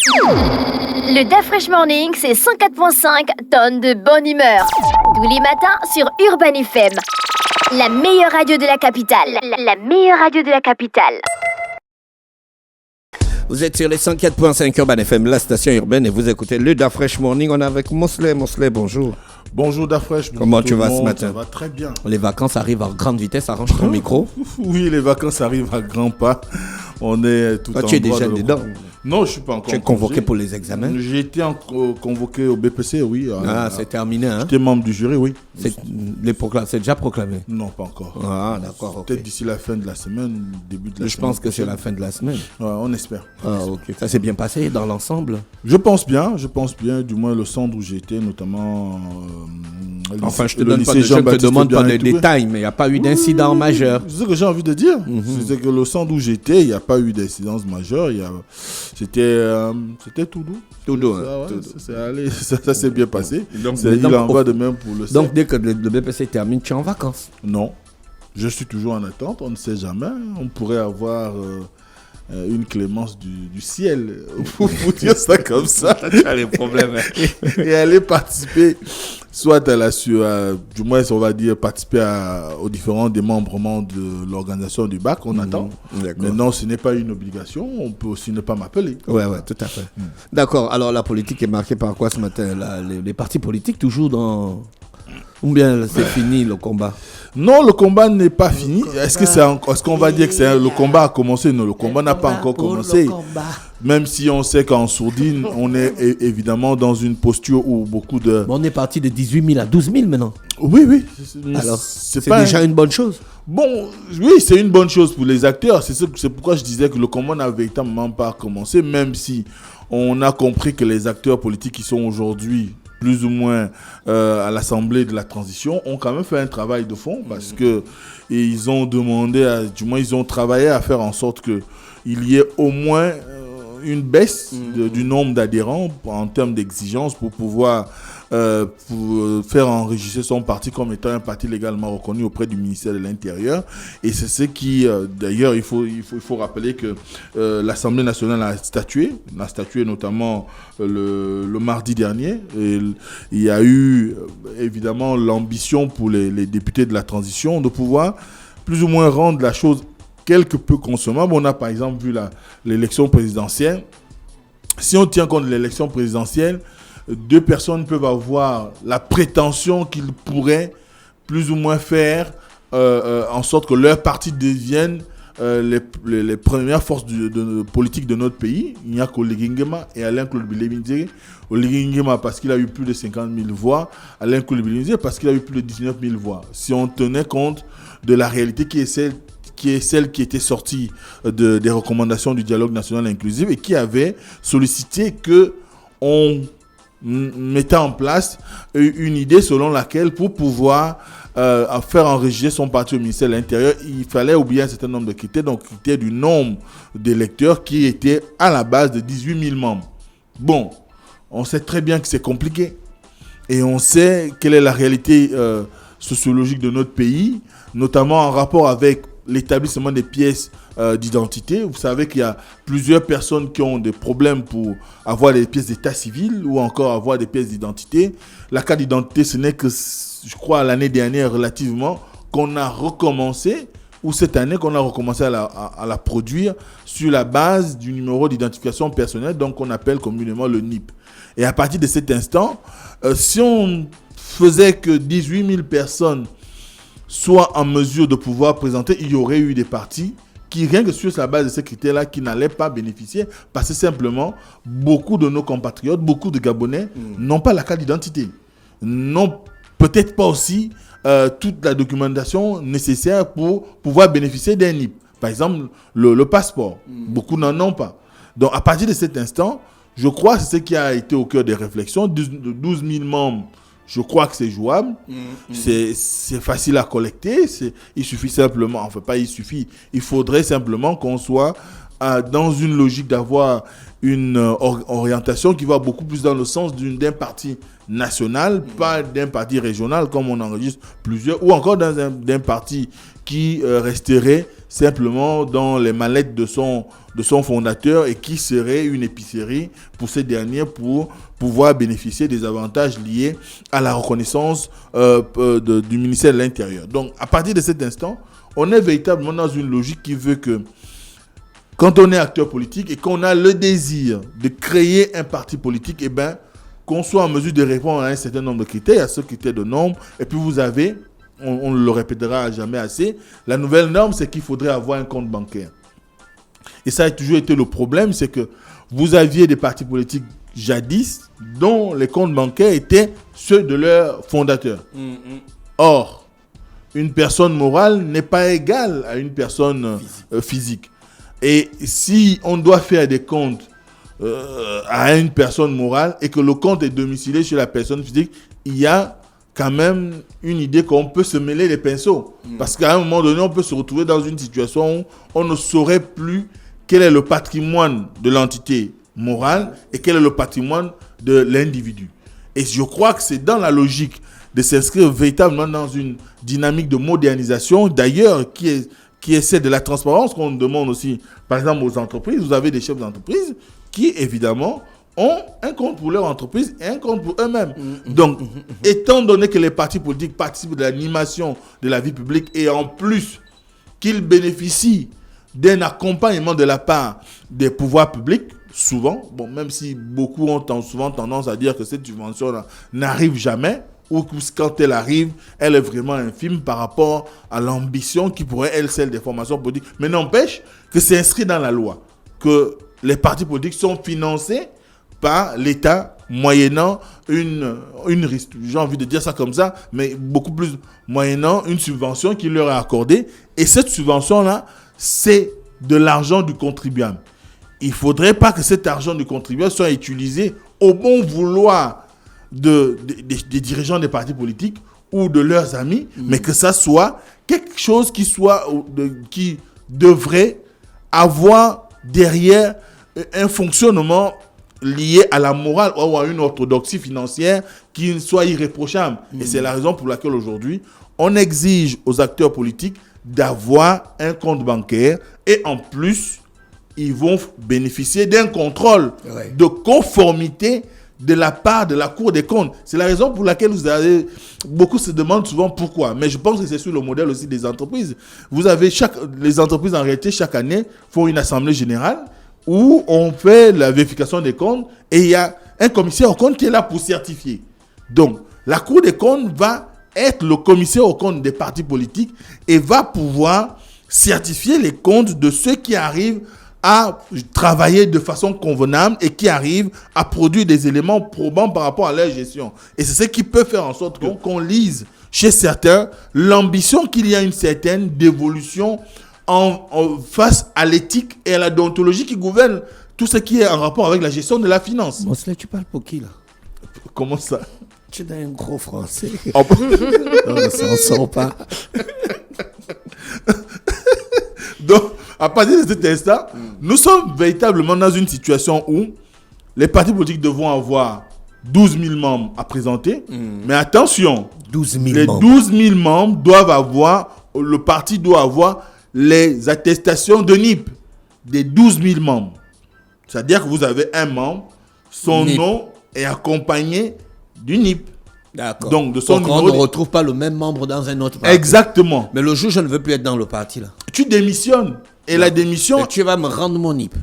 Le DAF Fresh Morning, c'est 104.5 tonnes de bonne humeur. Tous les matins sur Urban FM. La meilleure radio de la capitale. La meilleure radio de la capitale. Vous êtes sur les 104.5 Urban FM, la station urbaine, et vous écoutez le DAF Fresh Morning. On est avec Mosley. Mosley, bonjour. Bonjour Dafresh. Comment tu vas ce matin? Ça va très bien. Les vacances arrivent à grande vitesse, arrange ton micro. Oui, les vacances arrivent à grands pas. On est tout en tu es déjà dedans? Non, je suis pas encore. Tu es convoqué pour les examens? J'ai été convoqué au BPC, oui. C'est terminé, hein? J'étais membre du jury, oui. C'est déjà proclamé? Non, pas encore. Ah, d'accord. Peut-être d'ici la fin de la semaine, début de la semaine. Je pense que c'est la fin de la semaine. Ouais, on espère. Ah, ok. Ça s'est bien passé dans l'ensemble? Je pense bien. Du moins le centre où j'étais, notamment. Enfin, je te demande pas de détails, mais il n'y a pas eu d'incident majeur. C'est ce que j'ai envie de dire. C'est que le centre où j'étais, il n'y a pas eu d'incidence majeure. C'était tout doux. Tout doux. Ça s'est bien passé. Il en va de même pour le CEP. Donc, dès que le BPC termine, tu es en vacances? Non. Je suis toujours en attente. On ne sait jamais. On pourrait avoir une clémence du ciel, pour dire ça comme ça. Tu as les problèmes. Et aller participer, soit du moins, on va dire, participer aux différents démembrements de l'organisation du bac. On attend. Mais non, ce n'est pas une obligation. On peut aussi ne pas m'appeler. Ouais, tout à fait. D'accord. Alors, la politique est marquée par quoi ce matin? Les partis politiques toujours dans... Ou bien c'est fini le combat? Non, le combat n'est pas fini. Est-ce qu'on va dire que le combat a commencé? Non, le combat n'a pas encore commencé. Même si on sait qu'en sourdine, on est évidemment dans une posture où beaucoup de... On est parti de 18 000 à 12 000 maintenant. Oui. Alors, c'est déjà une bonne chose. Bon, oui, c'est une bonne chose pour les acteurs. C'est pourquoi je disais que le combat n'a véritablement pas commencé, même si on a compris que les acteurs politiques qui sont aujourd'hui plus ou moins à l'Assemblée de la transition, ont quand même fait un travail de fond parce que ils ont demandé, du moins ils ont travaillé à faire en sorte qu'il y ait au moins une baisse du nombre d'adhérents en termes d'exigence pour pouvoir pour faire enregistrer son parti comme étant un parti légalement reconnu auprès du ministère de l'Intérieur. Et c'est ce qui, d'ailleurs, il faut rappeler que l'Assemblée nationale a statué notamment le mardi dernier. Et il y a eu évidemment l'ambition pour les députés de la transition de pouvoir plus ou moins rendre la chose quelque peu consommable. On a par exemple vu l'élection présidentielle. Si on tient compte de l'élection présidentielle, deux personnes peuvent avoir la prétention qu'ils pourraient plus ou moins faire en sorte que leur parti devienne les premières forces politiques de notre pays. Il n'y a qu'Oligui Nguema et Alain-Claude Bilemizé. Oligui Nguema parce qu'il a eu plus de 50 000 voix, Alain-Claude Bilemizé parce qu'il a eu plus de 19 000 voix. Si on tenait compte de la réalité qui est celle qui était sortie des recommandations du dialogue national inclusif et qui avait sollicité qu'on mettait en place une idée selon laquelle pour pouvoir faire enregistrer son parti au ministère de l'Intérieur, il fallait oublier un certain nombre de critères, donc critères du nombre d'électeurs qui étaient à la base de 18 000 membres. Bon, on sait très bien que c'est compliqué et on sait quelle est la réalité sociologique de notre pays, notamment en rapport avec l'établissement des pièces d'identité. Vous savez qu'il y a plusieurs personnes qui ont des problèmes pour avoir des pièces d'état civil ou encore avoir des pièces d'identité. La carte d'identité, ce n'est que, je crois, l'année dernière relativement, qu'on a recommencé, ou cette année qu'on a recommencé à la produire sur la base du numéro d'identification personnelle, donc qu'on appelle communément le NIP. Et à partir de cet instant, si on faisait que 18 000 personnes soient en mesure de pouvoir présenter, il y aurait eu des partis qui, rien que sur la base de ces critères-là, qui n'allaient pas bénéficier parce que simplement, beaucoup de nos compatriotes, beaucoup de Gabonais n'ont pas la carte d'identité. N'ont peut-être pas aussi toute la documentation nécessaire pour pouvoir bénéficier d'un NIP. Par exemple, le passeport. Beaucoup n'en ont pas. Donc, à partir de cet instant, je crois que c'est ce qui a été au cœur des réflexions. 12 000 membres, je crois que c'est jouable. C'est facile à collecter. Il suffit simplement, enfin pas il suffit, il faudrait simplement qu'on soit dans une logique d'avoir une orientation qui va beaucoup plus dans le sens d'un parti national, pas d'un parti régional comme on enregistre plusieurs, ou encore d'un parti qui resterait simplement dans les mallettes de son fondateur et qui serait une épicerie pour ces derniers pour pouvoir bénéficier des avantages liés à la reconnaissance du ministère de l'Intérieur. Donc, à partir de cet instant, on est véritablement dans une logique qui veut que quand on est acteur politique et qu'on a le désir de créer un parti politique, eh ben, qu'on soit en mesure de répondre à un certain nombre de critères, à ce critère de nombre, et puis vous avez, on ne le répétera jamais assez, la nouvelle norme, c'est qu'il faudrait avoir un compte bancaire. Et ça a toujours été le problème, c'est que vous aviez des partis politiques jadis dont les comptes bancaires étaient ceux de leurs fondateurs. Or, une personne morale n'est pas égale à une personne physique. Et si on doit faire des comptes à une personne morale et que le compte est domicilié chez la personne physique, il y a quand même une idée qu'on peut se mêler les pinceaux. Parce qu'à un moment donné, on peut se retrouver dans une situation où on ne saurait plus quel est le patrimoine de l'entité morale et quel est le patrimoine de l'individu. Et je crois que c'est dans la logique de s'inscrire véritablement dans une dynamique de modernisation, d'ailleurs, qui est celle de la transparence qu'on demande aussi, par exemple, aux entreprises. Vous avez des chefs d'entreprise qui, évidemment, ont un compte pour leur entreprise et un compte pour eux-mêmes. Donc, étant donné que les partis politiques participent de l'animation de la vie publique et en plus qu'ils bénéficient d'un accompagnement de la part des pouvoirs publics, souvent, bon, même si beaucoup ont souvent tendance à dire que cette subvention n'arrive jamais, ou que quand elle arrive, elle est vraiment infime par rapport à l'ambition qui pourrait être celle des formations politiques. Mais n'empêche que c'est inscrit dans la loi, que les partis politiques sont financés par l'État moyennant j'ai envie de dire ça comme ça, mais beaucoup plus moyennant une subvention qui leur est accordée. Et cette subvention-là, c'est de l'argent du contribuable. Il ne faudrait pas que cet argent du contribuable soit utilisé au bon vouloir des dirigeants des partis politiques ou de leurs amis, mais que ça soit quelque chose qui devrait avoir derrière un fonctionnement lié à la morale ou à une orthodoxie financière qui soit irréprochable. Et c'est la raison pour laquelle aujourd'hui, on exige aux acteurs politiques d'avoir un compte bancaire et en plus, ils vont bénéficier d'un contrôle de conformité de la part de la Cour des comptes. C'est la raison pour laquelle beaucoup se demandent souvent pourquoi. Mais je pense que c'est sur le modèle aussi des entreprises. Les entreprises en réalité chaque année font une assemblée générale où on fait la vérification des comptes et il y a un commissaire aux comptes qui est là pour certifier. Donc, la Cour des comptes va être le commissaire aux comptes des partis politiques et va pouvoir certifier les comptes de ceux qui arrivent à travailler de façon convenable et qui arrivent à produire des éléments probants par rapport à leur gestion. Et c'est ce qui peut faire en sorte qu'on lise chez certains l'ambition qu'il y a une certaine dévolution face à l'éthique et à la déontologie qui gouverne tout ce qui est en rapport avec la gestion de la finance. Mosley, tu parles pour qui là? Comment ça? Tu es un gros français. Oh. On ne s'en sort pas. Donc, à partir de cet instant, nous sommes véritablement dans une situation où les partis politiques devront avoir 12 000 membres à présenter. Mais attention, 12 000 les membres. 12 000 membres le parti doit avoir les attestations de NIP des 12 000 membres. C'est-à-dire que vous avez un membre, son NIP. nom est accompagné du NIP. D'accord. Donc, de son Donc, on numéro ne retrouve pas le même membre dans un autre parti. Exactement. Mais le jour où je ne veux plus être dans le parti là, Tu démissionnes. Et la démission, et tu vas me rendre mon NIP.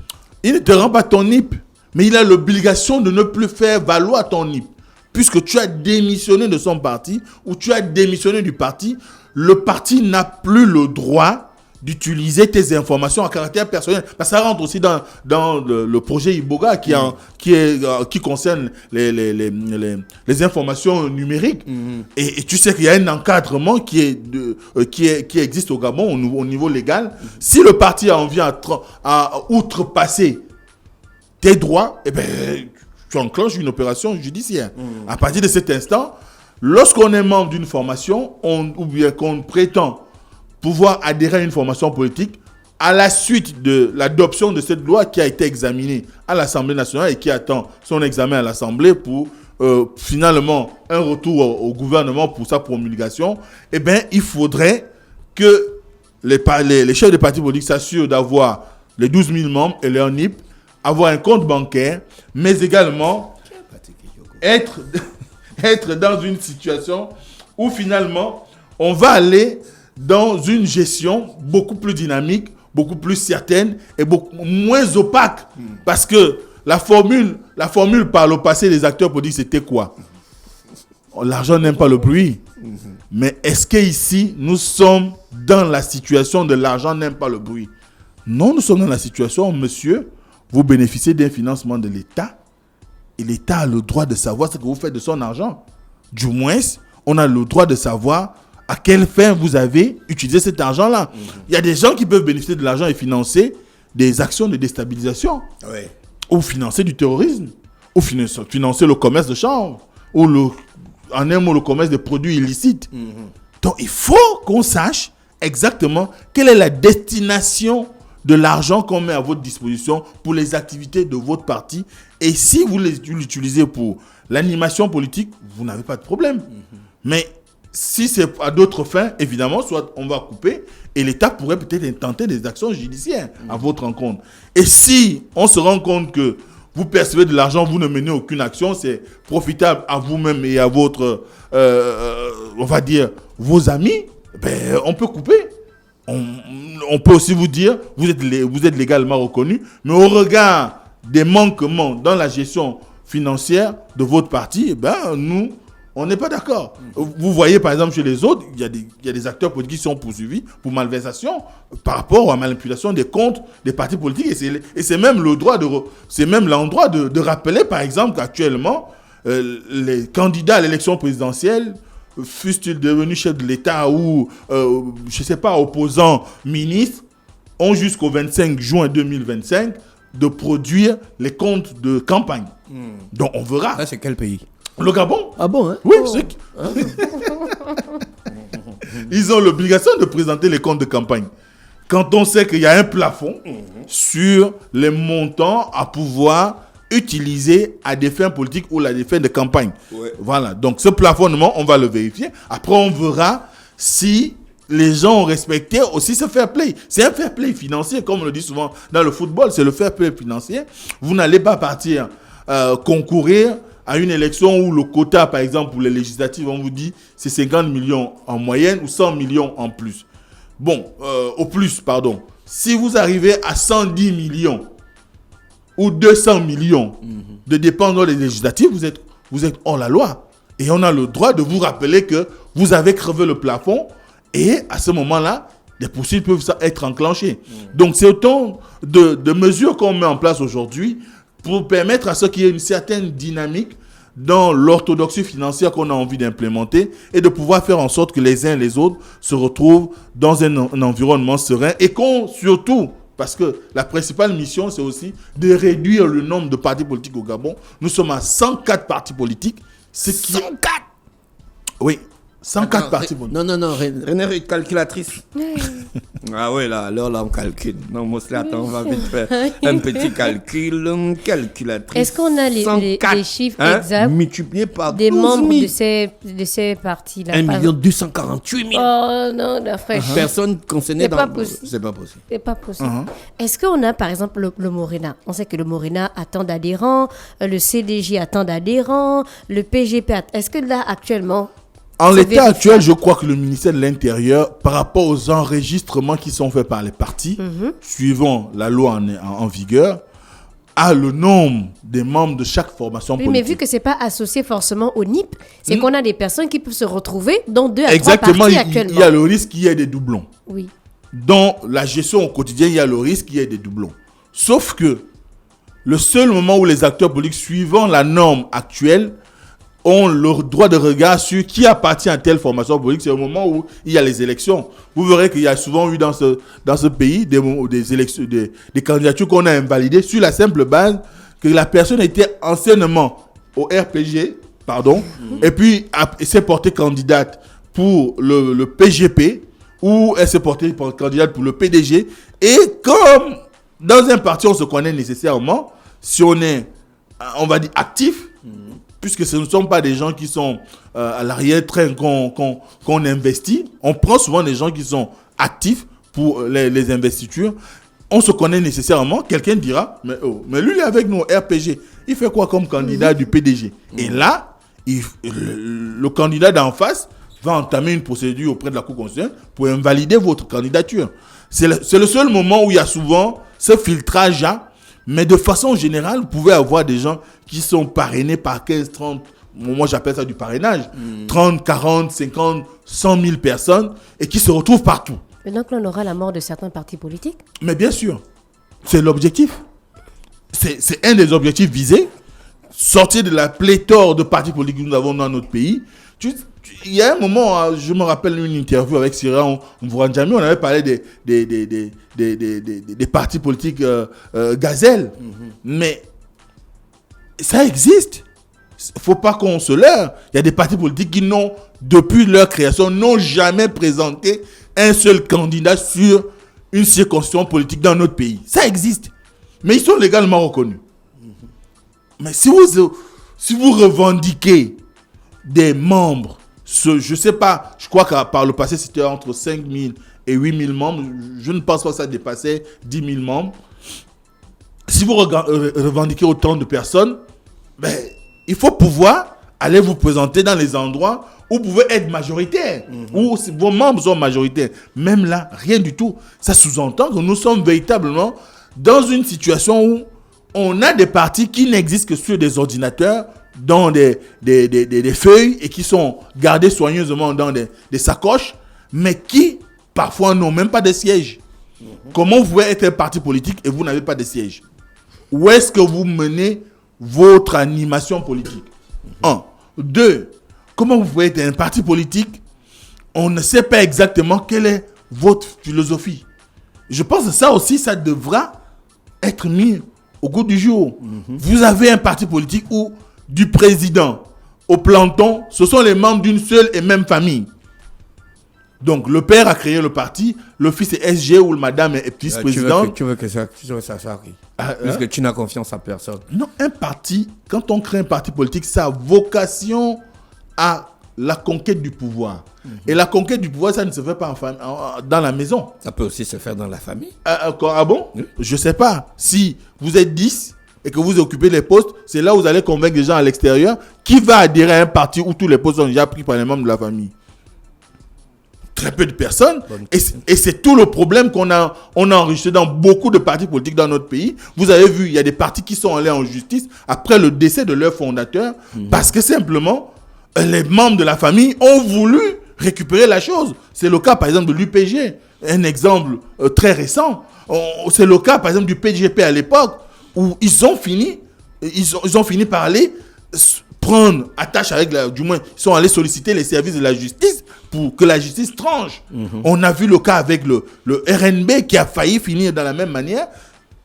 il ne te rend pas ton NIP, mais il a l'obligation de ne plus faire valoir ton NIP. Puisque tu as démissionné de son parti ou tu as démissionné du parti, le parti n'a plus le droit d'utiliser tes informations à caractère personnel. Parce que ça rentre aussi dans le projet Iboga qui concerne les informations numériques. Et tu sais qu'il y a un encadrement qui existe au Gabon au niveau légal. Si le parti a envie à outrepasser tes droits, eh ben, tu enclenches une opération judiciaire. À partir de cet instant, lorsqu'on est membre d'une formation, ou bien qu'on prétend pouvoir adhérer à une formation politique, à la suite de l'adoption de cette loi qui a été examinée à l'Assemblée nationale et qui attend son examen à l'Assemblée pour finalement un retour au gouvernement pour sa promulgation, eh bien, il faudrait que les chefs de partis politiques s'assurent d'avoir les 12 000 membres et leur NIP, avoir un compte bancaire, mais également être dans une situation où finalement on va aller dans une gestion beaucoup plus dynamique, beaucoup plus certaine et beaucoup moins opaque. Parce que la formule par le passé des acteurs politiques, c'était quoi? L'argent n'aime pas le bruit. Mais est-ce qu'ici, nous sommes dans la situation de l'argent n'aime pas le bruit? Non, nous sommes dans la situation où, monsieur, vous bénéficiez d'un financement de l'État et l'État a le droit de savoir ce que vous faites de son argent. Du moins, on a le droit de savoir à quelle fin vous avez utilisé cet argent-là. Il y a des gens qui peuvent bénéficier de l'argent et financer des actions de déstabilisation. Oui. Ou financer du terrorisme. Ou financer le commerce de chanvre. Ou en un mot, le commerce de produits illicites. Donc, il faut qu'on sache exactement quelle est la destination de l'argent qu'on met à votre disposition pour les activités de votre parti. Et si vous l'utilisez pour l'animation politique, vous n'avez pas de problème. Mais si c'est à d'autres fins, évidemment, soit on va couper et l'État pourrait peut-être intenter des actions judiciaires à votre encontre. Et si on se rend compte que vous percevez de l'argent, vous ne menez aucune action, c'est profitable à vous-même et à votre, on va dire, vos amis, ben, on peut couper. On peut aussi vous dire, vous êtes légalement reconnu, mais au regard des manquements dans la gestion financière de votre parti, ben, nous, on n'est pas d'accord. Vous voyez, par exemple, chez les autres, il y a des acteurs politiques qui sont poursuivis pour malversation par rapport à manipulation des comptes des partis politiques. Et c'est même l'endroit de rappeler, par exemple, qu'actuellement, les candidats à l'élection présidentielle, fussent-ils devenus chefs de l'État ou, je ne sais pas, opposants, ministres, ont jusqu'au 25 juin 2025 de produire les comptes de campagne. Donc, on verra. Ça, c'est quel pays? Le Gabon. Ah bon, hein? Oui, ils ont l'obligation de présenter les comptes de campagne. Quand on sait qu'il y a un plafond sur les montants à pouvoir utiliser à des fins politiques ou à des fins de campagne. Ouais. Voilà. Donc, ce plafonnement, on va le vérifier. Après, on verra si les gens ont respecté aussi ce fair play. C'est un fair play financier, comme on le dit souvent dans le football, c'est le fair play financier. Vous n'allez pas partir concourir à une élection où le quota, par exemple, pour les législatives, on vous dit c'est 50 millions en moyenne ou 100 millions en plus. Bon, au plus, pardon. Si vous arrivez à 110 millions ou 200 millions de dépenses dans les législatives, vous êtes hors la loi. Et on a le droit de vous rappeler que vous avez crevé le plafond et à ce moment-là, des poursuites peuvent être enclenchées. Donc, c'est autant de mesures qu'on met en place aujourd'hui pour permettre à ce qu'il y ait une certaine dynamique dans l'orthodoxie financière qu'on a envie d'implémenter et de pouvoir faire en sorte que les uns et les autres se retrouvent dans un environnement serein et qu'on, surtout, parce que la principale mission, c'est aussi de réduire le nombre de partis politiques au Gabon. Nous sommes à 104 partis politiques. 104 Oui. 104 partis politiques. Non, René est calculatrice. Ah ouais, là, alors là, on calcule. Non, moi, attends, on va vite faire un petit calcul. Calculatrice. Est-ce qu'on a les chiffres exacts multipliés par des 12 membres 000. de ces partis-là? 1 248 000. Oh non, la fraîche. Personnes concernées dans... Pas possible. C'est pas possible. C'est pas possible. Est-ce qu'on a, par exemple, le Morena? On sait que le Morena a tant d'adhérents, le CDJ a tant d'adhérents, le PGP a... Est-ce que là, actuellement... En l'état actuel, je crois que le ministère de l'Intérieur, par rapport aux enregistrements qui sont faits par les partis, suivant la loi en vigueur, a le nombre des membres de chaque formation politique. Mais vu que ce n'est pas associé forcément au NIP, c'est qu'on a des personnes qui peuvent se retrouver dans 2 à 3 Exactement, partis actuellement. Il y a le risque qu'il y ait des doublons. Oui. Dans la gestion au quotidien, il y a le risque qu'il y ait des doublons. Sauf que le seul moment où les acteurs politiques, suivant la norme actuelle, ont le droit de regard sur qui appartient à telle formation politique, c'est au moment où il y a les élections. Vous verrez qu'il y a souvent eu dans ce pays des élections, des candidatures qu'on a invalidées sur la simple base que la personne était anciennement au RPG, et puis s'est portée candidate pour le PGP, ou elle s'est portée candidate pour le PDG. Et comme dans un parti, on se connaît nécessairement, si on est, on va dire, actif, puisque ce ne sont pas des gens qui sont à l'arrière-train qu'on investit. On prend souvent des gens qui sont actifs pour les investitures, on se connaît nécessairement. Quelqu'un dira, mais lui, il est avec nous, RPG. Il fait quoi comme candidat du PDG? Et là, le candidat d'en face va entamer une procédure auprès de la Cour constitutionnelle pour invalider votre candidature. C'est le seul moment où il y a souvent ce filtrage-là. Mais de façon générale, vous pouvez avoir des gens qui sont parrainés par 15, 30, moi j'appelle ça du parrainage, 30, 40, 50, 100 000 personnes et qui se retrouvent partout. Et donc là, on aura la mort de certains partis politiques? Mais bien sûr, c'est l'objectif. C'est un des objectifs visés. Sortir de la pléthore de partis politiques que nous avons dans notre pays. Il y a un moment, je me rappelle une interview avec Cyril Mvouranjami, on avait parlé des partis politiques gazelles. Mais ça existe. Il ne faut pas qu'on se leurre. Il y a des partis politiques qui n'ont, depuis leur création, n'ont jamais présenté un seul candidat sur une circonscription politique dans notre pays. Ça existe. Mais ils sont légalement reconnus. Mais si vous revendiquez des membres, je ne sais pas, je crois que par le passé, c'était entre 5 000 et 8 000 membres. Je ne pense pas que ça dépassait 10 000 membres. Si vous revendiquez autant de personnes, il faut pouvoir aller vous présenter dans les endroits où vous pouvez être majoritaire, où vos membres sont majoritaires. Même là, rien du tout. Ça sous-entend que nous sommes véritablement dans une situation où on a des partis qui n'existent que sur des ordinateurs, dans des feuilles et qui sont gardés soigneusement dans des sacoches, mais qui parfois n'ont même pas de siège. Comment vous pouvez être un parti politique et vous n'avez pas de siège? Où est-ce que vous menez votre animation politique? 1. 2. Comment vous pouvez être un parti politique? On ne sait pas exactement quelle est votre philosophie. Je pense que ça aussi, ça devra être mis au goût du jour. Vous avez un parti politique où du président au planton, ce sont les membres d'une seule et même famille. Donc, le père a créé le parti, le fils est SG ou le madame est vice-président. Tu veux que ça arrive. Parce que tu n'as confiance en personne. Non, un parti, quand on crée un parti politique, ça a vocation à la conquête du pouvoir. Et la conquête du pouvoir, ça ne se fait pas dans la maison. Ça peut aussi se faire dans la famille. Ah bon? Oui. Je ne sais pas. Si vous êtes 10 et que vous occupez les postes, c'est là où vous allez convaincre les gens à l'extérieur. Qui va adhérer à un parti où tous les postes sont déjà pris par les membres de la famille? Très peu de personnes. Et c'est tout le problème qu'on a enregistré dans beaucoup de partis politiques dans notre pays. Vous avez vu, il y a des partis qui sont allés en justice après le décès de leur fondateur parce que simplement, les membres de la famille ont voulu récupérer la chose. C'est le cas, par exemple, de l'UPG. Un exemple très récent. C'est le cas, par exemple, du PGP à l'époque où ils ont fini par aller prendre attache avec du moins, ils sont allés solliciter les services de la justice pour que la justice tranche. On a vu le cas avec le RNB qui a failli finir de la même manière.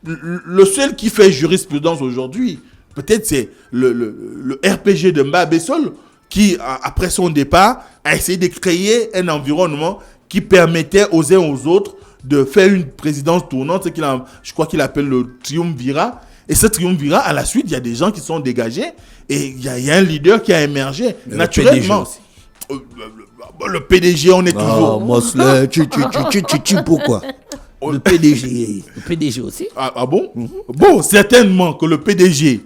Le seul qui fait jurisprudence aujourd'hui, peut-être c'est le RPG de Mbabesol qui, après son départ, a essayé de créer un environnement qui permettait aux uns aux autres de faire une présidence tournante, je crois qu'il appelle le triumvirat. Et ce triumvirat, à la suite, il y a des gens qui sont dégagés et il y a un leader qui a émergé. Mais naturellement. Le PDG, on est toujours... Mosley, tu pourquoi? Le PDG aussi. Ah bon? Bon, certainement que le PDG,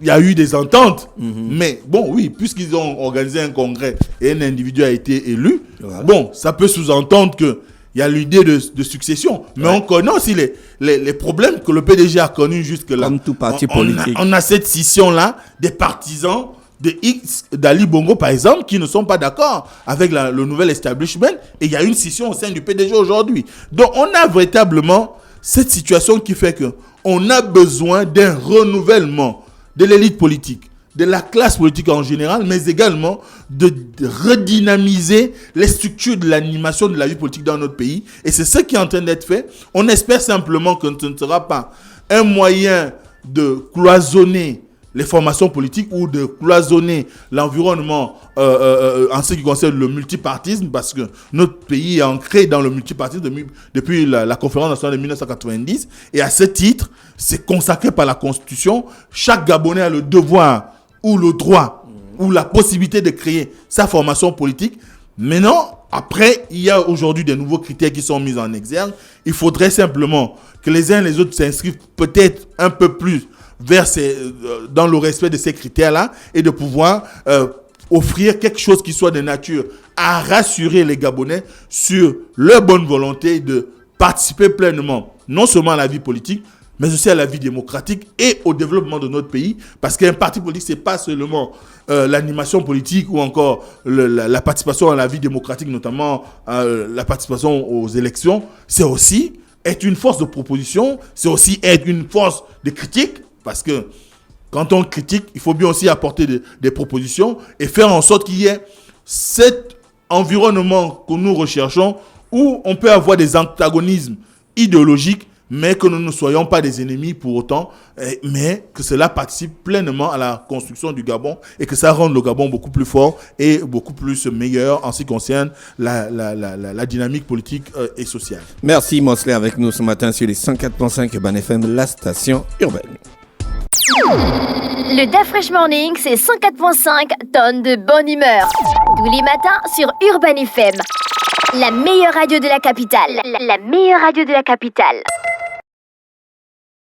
il y a eu des ententes, mais bon, oui, puisqu'ils ont organisé un congrès et un individu a été élu, bon, ça peut sous-entendre que il y a l'idée de succession. Mais on connaît aussi les problèmes que le PDG a connus jusque-là. Comme tout parti politique. On a cette scission-là des partisans d'Ali Bongo, par exemple, qui ne sont pas d'accord avec le nouvel establishment. Et il y a une scission au sein du PDG aujourd'hui. Donc, on a véritablement cette situation qui fait qu'on a besoin d'un renouvellement de l'élite politique, de la classe politique en général, mais également de redynamiser les structures de l'animation de la vie politique dans notre pays. Et c'est ce qui est en train d'être fait. On espère simplement que ce ne sera pas un moyen de cloisonner les formations politiques ou de cloisonner l'environnement en ce qui concerne le multipartisme, parce que notre pays est ancré dans le multipartisme depuis la conférence nationale de 1990. Et à ce titre, c'est consacré par la Constitution. Chaque Gabonais a le devoir ou le droit ou la possibilité de créer sa formation politique. Maintenant, Après, il y a aujourd'hui des nouveaux critères qui sont mis en exergue. Il faudrait simplement que les uns et les autres s'inscrivent peut-être un peu plus dans le respect de ces critères-là et de pouvoir offrir quelque chose qui soit de nature à rassurer les Gabonais sur leur bonne volonté de participer pleinement, non seulement à la vie politique, mais aussi à la vie démocratique et au développement de notre pays. Parce qu'un parti politique, ce n'est pas seulement l'animation politique ou encore la participation à la vie démocratique, notamment la participation aux élections. C'est aussi être une force de proposition, c'est aussi être une force de critique. Parce que quand on critique, il faut bien aussi apporter des propositions et faire en sorte qu'il y ait cet environnement que nous recherchons où on peut avoir des antagonismes idéologiques, mais que nous ne soyons pas des ennemis pour autant, mais que cela participe pleinement à la construction du Gabon et que ça rende le Gabon beaucoup plus fort et beaucoup plus meilleur en ce qui concerne la dynamique politique et sociale. Merci Mosley avec nous ce matin sur les 104.5 Urban FM, la station urbaine. Le DAF Fresh Morning, c'est 104.5 tonnes de bonne humeur. Tous les matins sur Urban FM. La meilleure radio de la capitale. La meilleure radio de la capitale.